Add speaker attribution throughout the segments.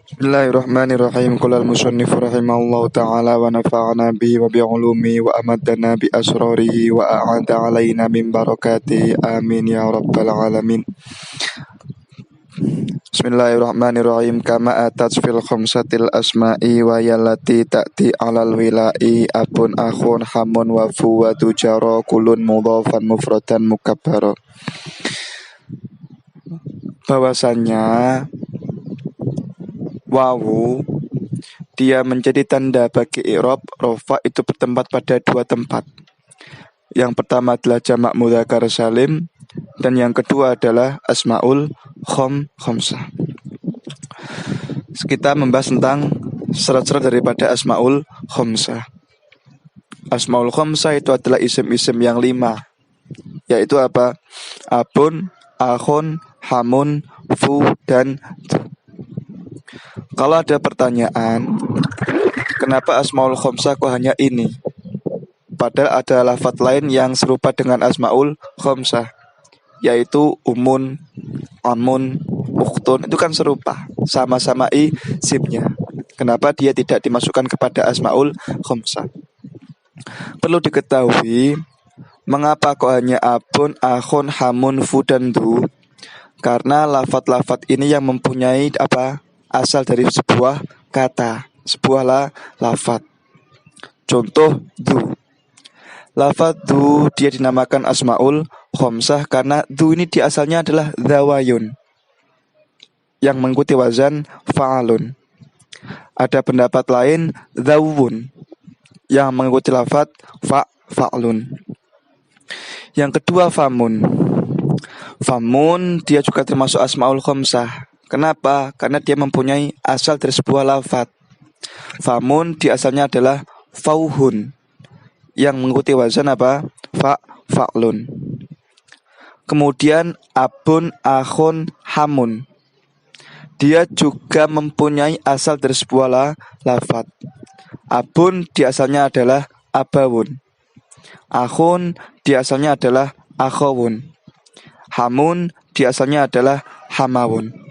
Speaker 1: Bismillahirrahmanirrahim. Qala al-musannif rahimahullahu ta'ala wa nafa'ana bihi wa bi'ulumi wa amadana bi asrarihi wa a'ada alaina min barakati. Amin ya rabbal alamin. Bismillahirrahmanirrahim. Kama atat fil khamsatil asma'i wa yallati ta'ti alal wila'i abun akhun hamun wa fu wa tujara kulun mudhafan mufradan mukabbara. Bahwasannya wawu dia menjadi tanda bagi i'rab rofa itu bertempat pada dua tempat. Yang pertama adalah jamak mudzakkar salim dan yang kedua adalah asmaul khamsah. Kita membahas tentang syarat-syarat daripada asmaul khamsah. Asmaul khamsah itu adalah isim-isim yang 5, yaitu apa? Abun, akhun, hamun, fu, dan tu. Kalau ada pertanyaan, kenapa asmaul khamsah kok hanya ini? Padahal ada lafadz lain yang serupa dengan asmaul khamsah, yaitu umun, amun, ukhtun. Itu kan serupa, sama-sama isimnya. Kenapa dia tidak dimasukkan kepada asmaul khamsah? Perlu diketahui, mengapa kok hanya abun, akhun, hamun, fu, dan du? Karena lafadz-lafadz ini yang mempunyai apa? Asal dari sebuah kata, sebuah lafadz. Contoh du. Lafadz du dia dinamakan asmaul khamsah karena du ini di asalnya adalah zawayun yang mengikuti wazan fa'alun. Ada pendapat lain zawun yang mengikuti lafadz fa'lun. Yang kedua famun. Famun dia juga termasuk asmaul khamsah. Kenapa? Karena dia mempunyai asal dari sebuah lafadz. Famun di asalnya adalah fauhun yang mengikuti wazan apa? Fa'lun. Kemudian abun, akhun, hamun. Dia juga mempunyai asal dari sebuah lafadz. Abun di asalnya adalah abawun. Akhun di asalnya adalah akhawun. Hamun di asalnya adalah hamawun.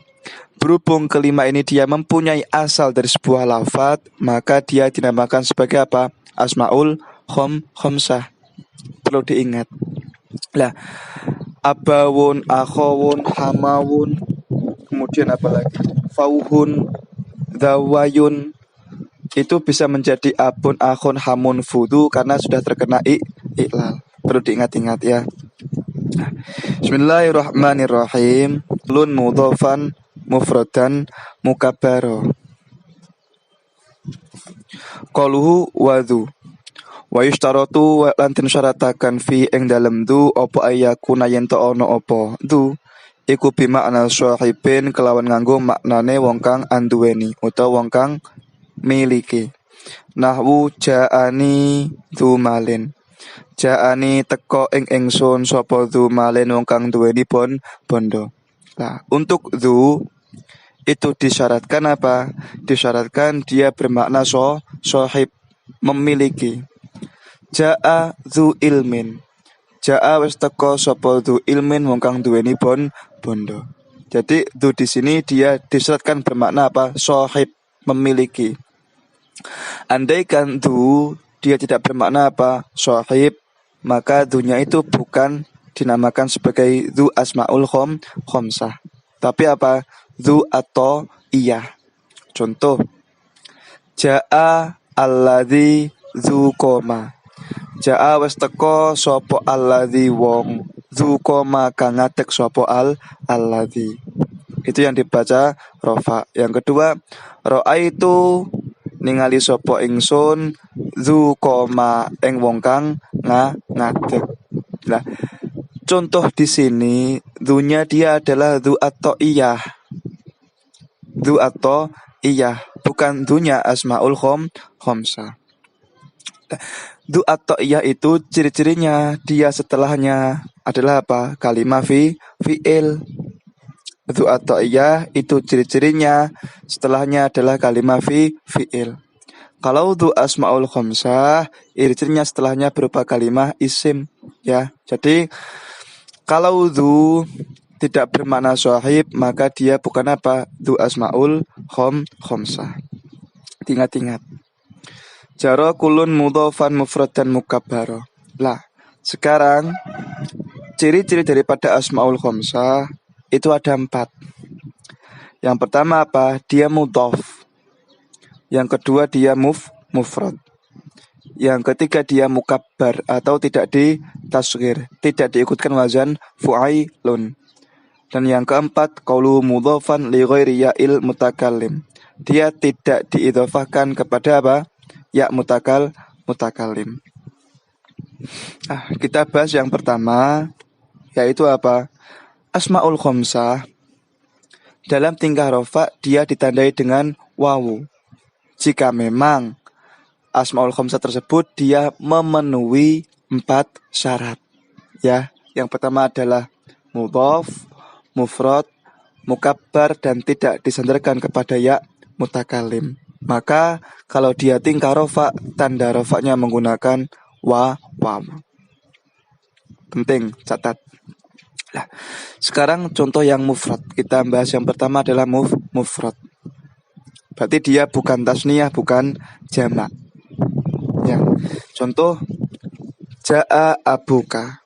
Speaker 1: Berhubung kelima ini dia mempunyai asal dari sebuah lafadz, maka dia dinamakan sebagai apa? Asmaul khamsah. Perlu diingat. Lah, abawun, akhawun, hamawun, kemudian apa lagi? Fauhun, zawayun. Itu bisa menjadi abun, akhun, hamun, fudu karena sudah terkena i'lal. Perlu diingat-ingat ya. Bismillahirrahmanirrahim. Lun mudhafan mufradan mukabbaro. Qaluhu wadhu wa yushtaratu lan den syaratakan fi ing dalem du apa ayakuna yen to ono apa du iku bimakna sahibin kelawan nganggo maknane wong kang anduweni utawa wong kang miliki. Nahwu ja'ani du malin. Ja'ani teko ing ingsun sapa du malin wong kang duweni bondo. Nah, untuk du itu disyaratkan apa? Disyaratkan dia bermakna sahib, memiliki. Ja'a dzu ilmin. Ja'a wis teko sapa dzu ilmin wong kang duweni bondo. Jadi dzu di sini dia disyaratkan bermakna apa? Sahib, memiliki. Andaikan dzu dia tidak bermakna apa? Sahib, maka dzunya itu bukan dinamakan sebagai dzu asmaul khamsah. Tapi apa? Dzu atau iya. Contoh, ja'a alladzi dzu koma. Ja'a wis teko sapa alladzi wong dzu koma kang ngadeg sapa alladzi. Itu yang dibaca rofa. Yang kedua, ra'aitu ningali sapa ingsun dzu koma ing wong kang ngadeg. Nah, contoh di sini dzunya dia adalah dzu atau iya. Dzu atau iya, bukan dzunya asmaul khamsah. Dzu atau iya itu ciri-cirinya dia setelahnya adalah apa? Kalimah fi'il. Dzu atau iya itu ciri-cirinya setelahnya adalah kalimah fi'il. Kalau dzu asmaul khamsah, ciri-cirinya setelahnya berupa kalimah isim ya. Jadi kalau dzu tidak bermakna sahib, maka dia bukan apa? Dzu asmaul khomsah. Ingat-ingat. Jaro kulun mudhofan mufrad dan mukabbaro. Lah, sekarang ciri-ciri daripada asmaul khomsah itu ada 4. Yang pertama apa? Dia mudhof. Yang kedua dia mufrad. Yang ketiga dia mukabbar atau tidak ditasghir, tidak diikutkan wazan fu'ailun. Dan yang keempat qauluhu mudhofan li ghairi ya'il mutakallim. Dia tidak diidhofahkan kepada apa? Ya mutakallim. Kita bahas yang pertama, yaitu apa? Asmaul khomsah dalam tingkah rofa dia ditandai dengan wawu. Jika memang asmaul khomsah tersebut dia memenuhi 4 syarat. Ya, yang pertama adalah mudhof, mufrad, mukabbar dan tidak disandarkan kepada ya mutakallim. Maka kalau dia tingkah rofa, tanda rofanya menggunakan waw. Penting, catat. Nah, sekarang contoh yang mufrad. Kita bahas yang pertama adalah mufrad. Berarti dia bukan tasniyah, bukan jamak. Ya. Contoh ja'a abuka,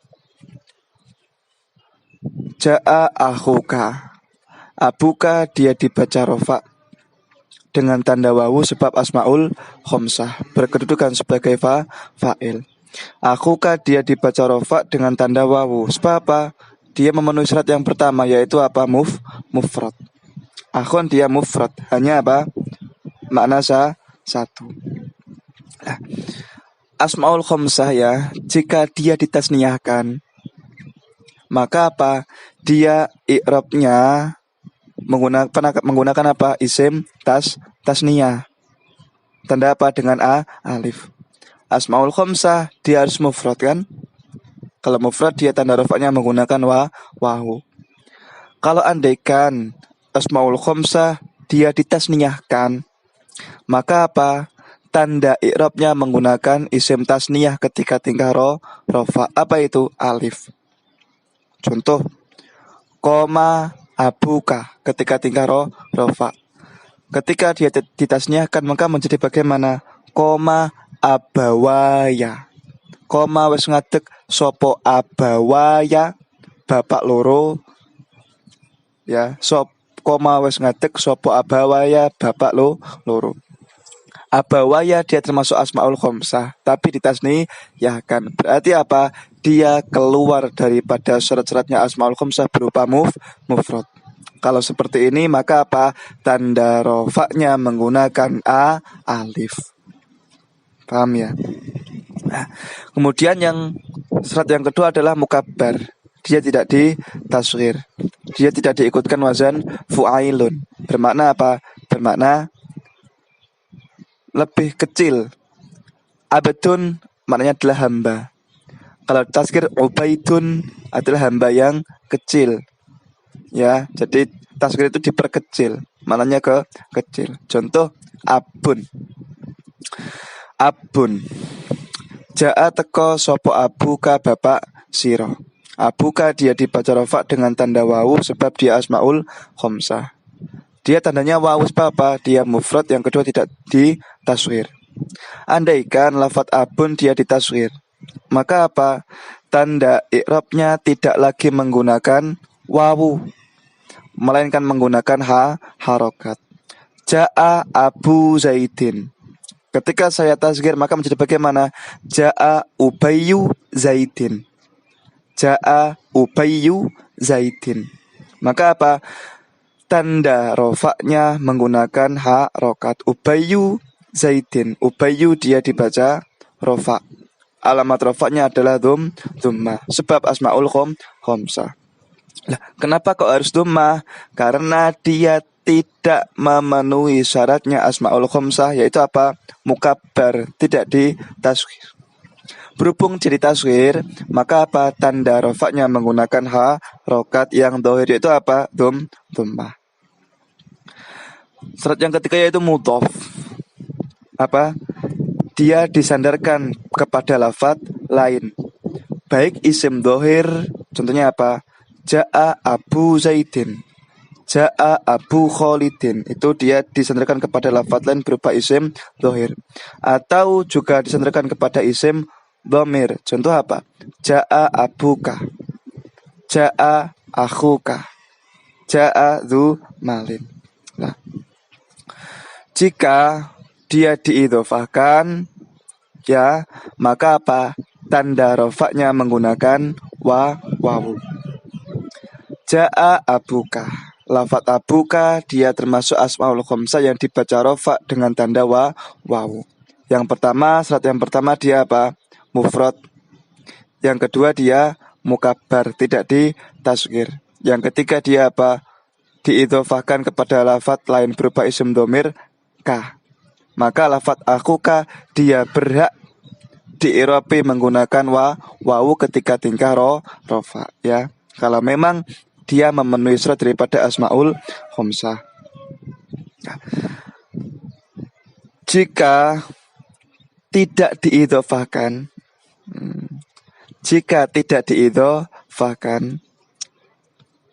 Speaker 1: ja'a akhuka. Abuka dia dibaca rofa dengan tanda wawu sebab asmaul khomsah, berkedudukan sebagai fa'il. Akhuka dia dibaca rofa dengan tanda wawu sebab apa? Dia memenuhi syarat yang pertama, yaitu apa? Mufrad. Akhun dia mufrad, hanya apa? Makna satu. Nah, asmaul khomsah ya, jika dia ditasniyahkan, maka apa? Dia i'rabnya menggunakan apa? Isim tasniyah. Tanda apa? Dengan alif. Asmaul khomsah dia harus mufrad kan? Kalau mufrad dia tanda rafa'nya menggunakan wawu. Kalau andaikan asmaul khomsah dia ditasniyahkan, maka apa? Tanda i'rabnya menggunakan isim tasniyah ketika tingkah rofa. Apa itu? Alif. Contoh koma abuka ketika tingkah rofa. Ketika dia ditasniyahkan maka menjadi bagaimana? Koma abawaya. Koma wis ngadeg sopo abawaya, bapak loro. Ya, koma wis ngadeg sopo abawaya, bapak loro. Abawaya dia termasuk asmaul khomsah, tapi ditasniyahkan. Berarti apa? Dia keluar daripada syarat-syaratnya asmaul khomsah berupa mufrad. Kalau seperti ini maka apa? Tanda rofaknya menggunakan alif. Paham ya? Nah, kemudian yang syarat yang kedua adalah mukabbar. Dia tidak ditasghir. Dia tidak diikutkan wazan fu'ailun. Bermakna apa? Bermakna lebih kecil. Abdun maknanya adalah hamba. Kalau tasghir ubaidun adalah hamba yang kecil. Ya, jadi tasghir itu diperkecil. Maknanya kecil. Contoh abun. Abun. Ja'a teko sopo abuka bapak siro. Abuka dia dibaca rofa dengan tanda wawu sebab dia asmaul khomsah. Dia tandanya wawu sebab apa? Dia mufrad, yang kedua tidak ditasghir. Andaikan lafadz abun dia ditasghir, maka apa? Tanda i'rabnya tidak lagi menggunakan wawu, melainkan menggunakan harokat. Ja'a abu zaidin. Ketika saya tasghir maka menjadi bagaimana? Ja'a ubayyu zaidin. Ja'a ubayyu zaidin. Maka apa? Tanda rofaknya menggunakan harokat. Ubayyu zaidin. Ubayyu dia dibaca rofa. Alamat rofaknya adalah dhummah. Sebab asmaul khomsah. Lah, kenapa kok harus dhummah? Karena dia tidak memenuhi syaratnya asmaul khomsah, yaitu apa? Mukabbar, tidak ditasghir. Berhubung jadi tasghir, maka apa? Tanda rofaknya menggunakan harokat yang dhohir, yaitu apa? Dhummah. Syarat yang ketiga yaitu mudhof. Apa? Dia disandarkan kepada lafadz lain, baik isim dhohir, contohnya apa? Ja'a abu zaidin. Ja'a Abu Khalidin, itu dia disandarkan kepada lafadz lain berupa isim dhohir, atau juga disandarkan kepada isim dhamir. Contoh apa? Ja'a abuka, ja'a akhuka, ja'a dzu malin. Nah, jika dia diidhofahkan, ya, maka apa? Tanda rofaknya menggunakan wawu. Ja'a abuka, lafadz abuka dia termasuk asmaul khamsah yang dibaca rofak dengan tanda wawu. Yang pertama, syarat yang pertama dia apa? Mufrad. Yang kedua dia mukabbar, tidak ditasghir. Yang ketiga dia apa? Diidhofahkan kepada lafadz lain berupa isim dhamir ka. Maka lafadz akhuka dia berhak diirobi menggunakan wawu ketika tingkah rofa, ya. Kalau memang dia memenuhi syarat daripada asmaul khamsah. Nah, jika tidak diidhofahkan,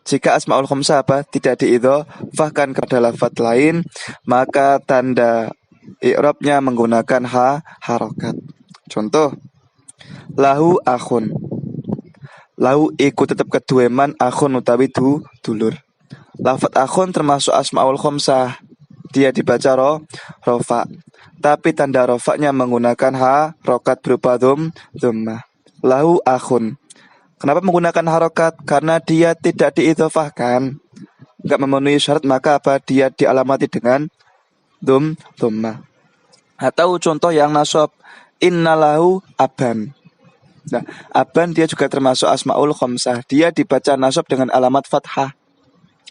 Speaker 1: jika asmaul khamsah apa? Tidak diidhofahkan kepada lafadz lain, maka tanda i'rabnya menggunakan harokat. Contoh, lahu akhun, lahu iku tetap kedueman, akhun utawi dulur. Lafadz akhun termasuk asmaul khamsah, dia dibaca rofa, tapi tanda rofaknya menggunakan harokat berupa dhammah. Lahu akhun, kenapa menggunakan harokat? Karena dia tidak diidhofahkan, enggak memenuhi syarat, maka apa? Dia dialamati dengan dhammah. Atau contoh yang nasab, innalahu aban. Nah, aban dia juga termasuk asmaul khamsah, dia dibaca nasab dengan alamat fathah.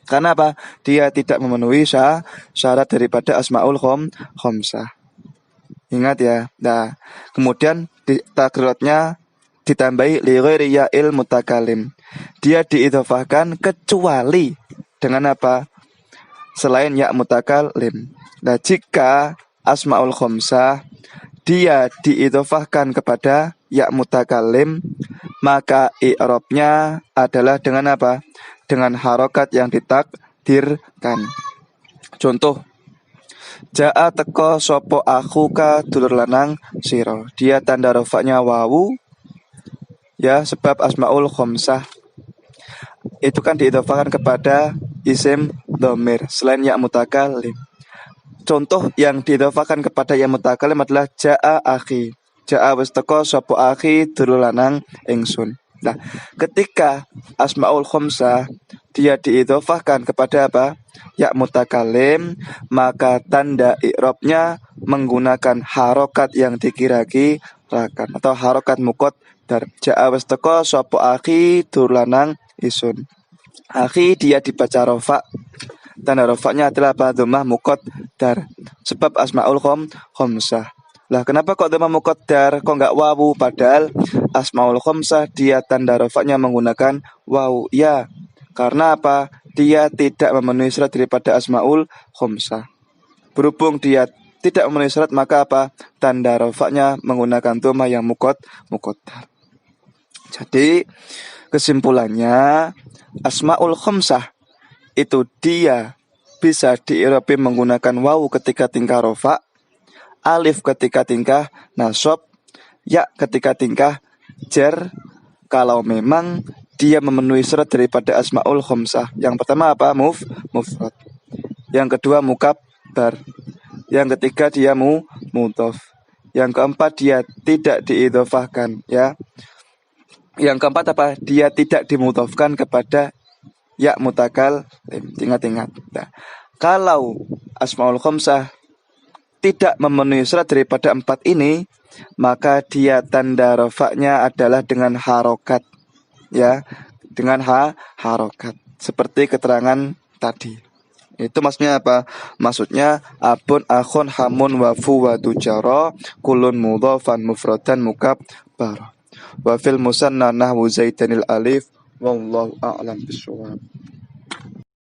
Speaker 1: Karena apa? Dia tidak memenuhi syarat daripada asmaul khamsah. Ingat ya. Nah, kemudian takrirotnya ditambahi li ghairi ya'il mutakalim. Dia diidhofahkan kecuali dengan apa? Selain ya mutakalim. Nah, jika asmaul khamsah dia diidhofahkan kepada ya mutakalim, maka i'rabnya adalah dengan apa? Dengan harokat yang ditakdirkan. Contoh, ja'a teko sopo akhuka dulur lanang siro. Dia tanda rofaknya wawu, ya, sebab asmaul khamsah itu kan diidhofahkan kepada isim dhamir selain ya mutakalim. Contoh yang diidhofahkan kepada ya mutakalim adalah ja'a akhi. Ja'a wis teko sopo akhi dulur lanang ingsun. Nah, ketika asmaul khamsah dia diidhofahkan kepada apa? Ya mutakalim, maka tanda i'rabnya menggunakan harokat yang dikira-kirakan atau harokat muqaddar. Ja'a wis teko sapa akhi durlanang isun. Akhi dia dibaca rofa, tanda rofaknya adalah apa? Dhammah muqaddar, sebab asmaul khamsah. Lah kenapa kok dhammah muqaddar, kok enggak wawu? Padahal asmaul khamsah dia tanda rofaknya menggunakan wawu. Ya, karena apa? Dia tidak memenuhi syarat daripada asmaul khamsah. Berhubung dia tidak memenuhi syarat, maka apa? Tanda rofaknya menggunakan dhammah yang muqaddar. Jadi kesimpulannya, asmaul khamsah itu dia bisa diirabi menggunakan wawu ketika tingkah rofa, alif ketika tingkah nasab, ya ketika tingkah jar, kalau memang dia memenuhi syarat daripada asmaul khamsah. Yang pertama apa? Mufrad. Yang kedua mukabbar. Yang ketiga dia mudhof. Yang keempat dia tidak diidhofahkan, ya. Yang keempat apa? Dia tidak dimudhofkan kepada ya mutakal. Ingat-ingat. Nah, kalau asmaul khamsah tidak memenuhi syarat daripada empat ini, maka dia tanda rofaknya adalah dengan harokat, ya, dengan harokat seperti keterangan tadi. Itu maksudnya apa? Maksudnya abun akhun hamun wafu wa tujara kulun mudhafan mufradan mukabbar wa fil musanna nahwu zaitanil alif wallahu a'lam bishawab.